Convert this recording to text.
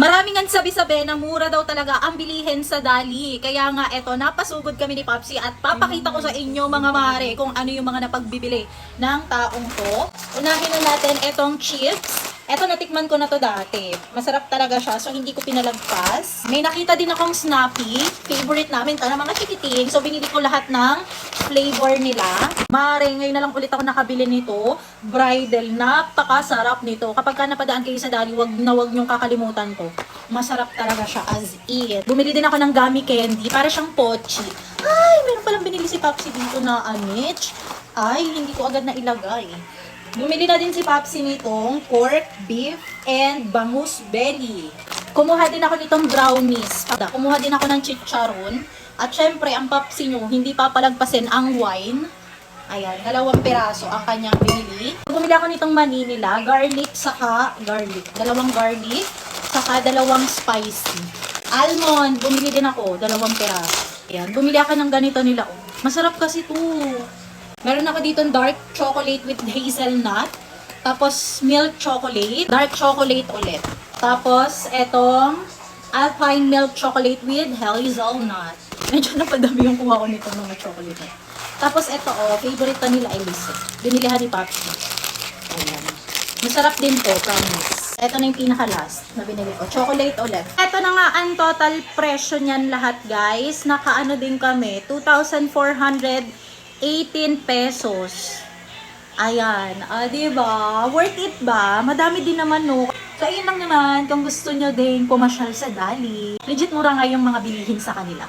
Maraming ang sabi-sabi na mura daw talaga ang bilihin sa Dali. Kaya nga eto, napasugod kami ni Popsi at papakita ko sa inyo mga mare kung ano yung mga napagbibili ng taong to. Unahin na natin etong chips. Eto, natikman ko na to dati. Masarap talaga siya, so hindi ko pinalagpas. May nakita din akong Snappy. Favorite namin to, na mga chikiting. So, binili ko lahat ng flavor nila. Mare, ngayon na lang ulit ako nakabili nito. Bridal, napakasarap nito. Kapag ka napadaan kayo sa Dali, wag niyong kakalimutan to. Masarap talaga siya as in. Bumili din ako ng gummy candy, para siyang pochi. Ay, meron palang binili si Popsi dito na anich. Ay, hindi ko agad na ilagay. Bumili na din si Popsi nitong pork, beef, and bangus belly. Kumuha din ako nitong brownies. Kumuha din ako ng chicharon. At syempre, ang Popsi nyo, hindi papalagpasin ang wine. Ayan, 2 piraso ang kanyang binili. Bumili ako nitong Manila, garlic, saka garlic. 2 garlic, saka 2 spicy. Almond, bumili din ako, 2 piraso. Ayan, bumili ako ng ganito nila. Oh. Masarap kasi to. Meron ako dito dark chocolate with hazelnut. Tapos milk chocolate. Dark chocolate ulit. Tapos etong alpine milk chocolate with hazelnut. Medyo napadami yung kuha ko nito mga chocolate. Tapos ito favorite nila Elise. Binilihan ni Popsi. Ayan. Masarap din to, promise. Ito na yung pinaka-last na binili ko. Chocolate ulit. Ito na nga ang total presyo niyan lahat, guys. Nakaano din kami. 2,418 pesos. Ayan. Diba? Worth it ba? Madami din naman, no? So, ayun lang naman. Kung gusto nyo din pumasyal sa Dali. Legit mura nga yung mga bilihin sa kanila.